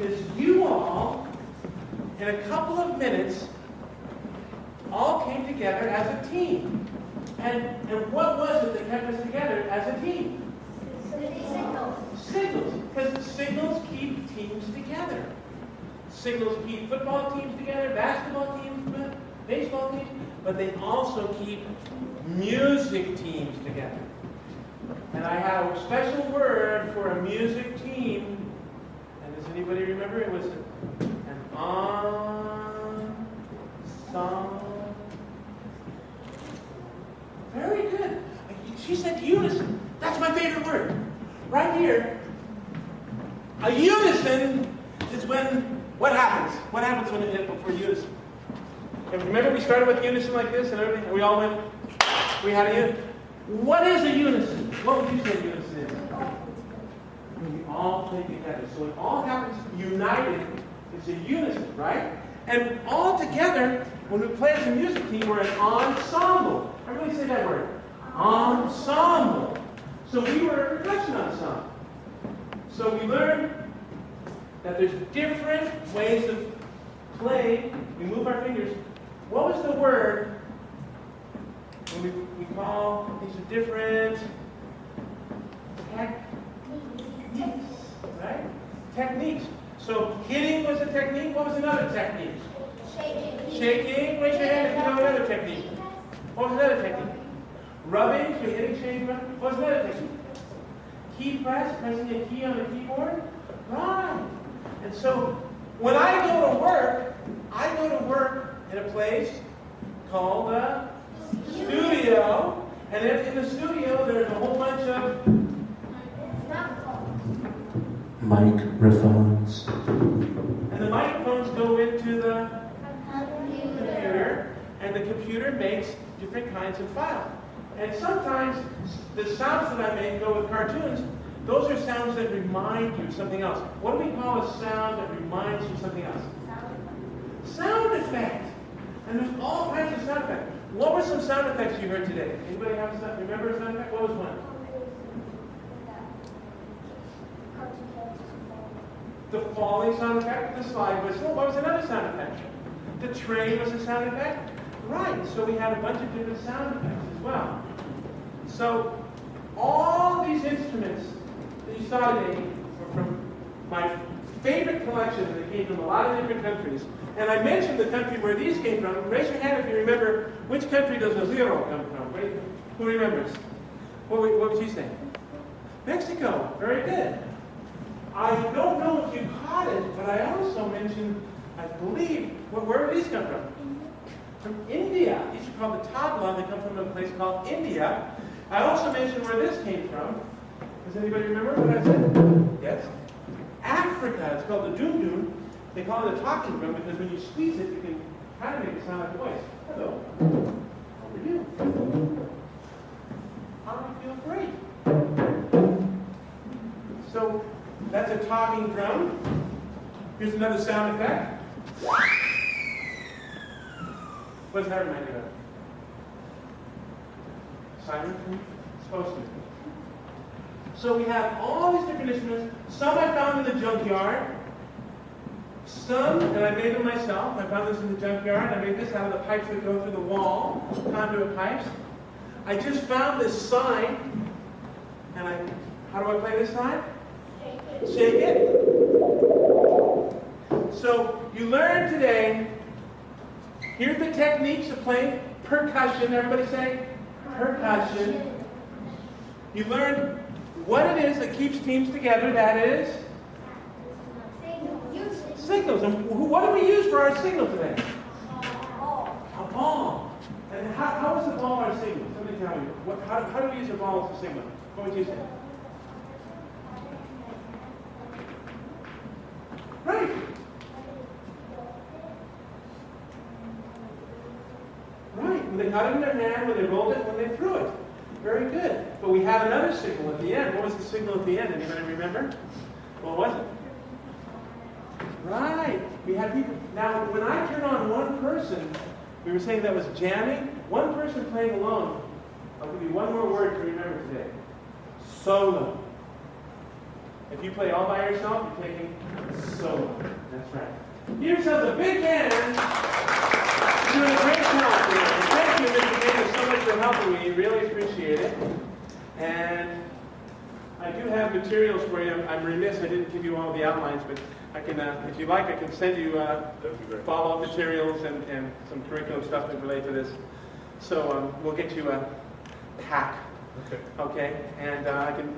is you all, in a couple of minutes, all came together as a team. And what was it that kept us together as a team? Signals. Signals. Because signals keep teams together. Signals keep football teams together, basketball teams, baseball teams, but they also keep music teams together. And I have a special word for a music team. And does anybody remember? It was an ensemble. Very good. She said unison. That's my favorite word. Right here. A unison is when, what happens? What happens when it hit before unison? And remember we started with unison like this and everything? And we all went, we had a unison. What is a unison? What would you say unison is? When we all play together. So it all happens united. It's a unison, right? And all together, when we play as a music team, we're an ensemble. Everybody say that word. Ensemble. So we were a percussion ensemble. So we learned that there's different ways of playing. We move our fingers. What was the word when we call these are different techniques, right? Techniques. So hitting was a technique. What was another technique? Shaking. Shaking. Raise your hand if you know another technique. What was another technique? Rubbing. So hitting, shaking, rubbing. What was another technique? Key press, pressing a key on the keyboard. Right. And so when I go to work in a place called a studio. And in the studio, there's a whole bunch of microphones. And the microphones go into the computer, and the computer makes different kinds of files. And sometimes the sounds that I make go with cartoons. Those are sounds that remind you of something else. What do we call a sound that reminds you of something else? Sound effect. And there's all kinds of sound effects. What were some sound effects you heard today? Anybody have a sound? Remember a sound effect? What was one? The falling sound effect, the slide whistle. What was another sound effect? The train was a sound effect? Right. So we had a bunch of different sound effects as well. So all these instruments that you saw today were from my favorite collection that came from a lot of different countries. And I mentioned the country where these came from. Raise your hand if you remember which country does the zero come from. Who remembers? What would you say? Mexico. Very good. I don't know if you caught it, but I also mentioned, I believe, where did these come from? From India. These are called the tabla. They come from a place called India. I also mentioned where this came from. Does anybody remember what I said? Yes? Africa. It's called the doom doom. They call it a talking drum because when you squeeze it, you can kind of make it sound like a voice. Hello. How are you? I feel great. So that's a talking drum. Here's another sound effect. What does that remind you of? Siren? Supposed to be. So we have all these different instruments. Some I found in the junkyard. Some, and I made them myself. I found this in the junkyard. I made this out of the pipes that go through the wall, conduit pipes. I just found this sign, and how do I play this sign? Shake it. So you learned today, here's the techniques of playing percussion. Everybody say percussion. You learned what it is that keeps teams together. That is signals. And what do we use for our signal today? A ball. And how is the ball our signal? Somebody tell me. How do we use a ball as a signal? What would you say? Right. Right. When they got it in their hand, when they rolled it, when they threw it. Very good. But we had another signal at the end. What was the signal at the end? Anybody remember? What was it? Right. We had people. Now, when I turn on one person, we were saying that was jamming. One person playing alone. I'll give you one more word to remember today. Solo. If you play all by yourself, you're taking solo. That's right. Give yourselves a big hand. You're doing a great job today. Thank you, Mr. Davis, so much for helping me. Really appreciate it. And I do have materials for you. I'm remiss, I didn't give you all the outlines, but I can, if you like, I can send you follow-up materials and some curriculum stuff that relate to this. So we'll get you a pack. Okay. Okay, and I can,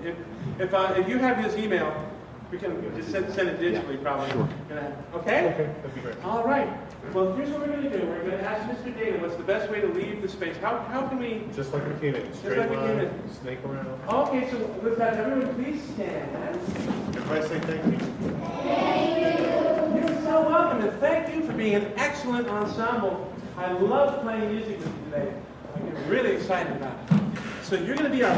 if you have his email, we can just send it digitally, probably. Sure. Okay? Okay, that'd be great. All right. Well, here's what we're going to do. We're going to ask Mr. Dana what's the best way to leave the space. How can we? Just like a teenage. Straight like a line, teenage. snake around. Okay, so let's have everyone please stand. Everybody say thank you. You're so welcome, and thank you for being an excellent ensemble. I love playing music with you today. I get really excited about it. So you're going to be our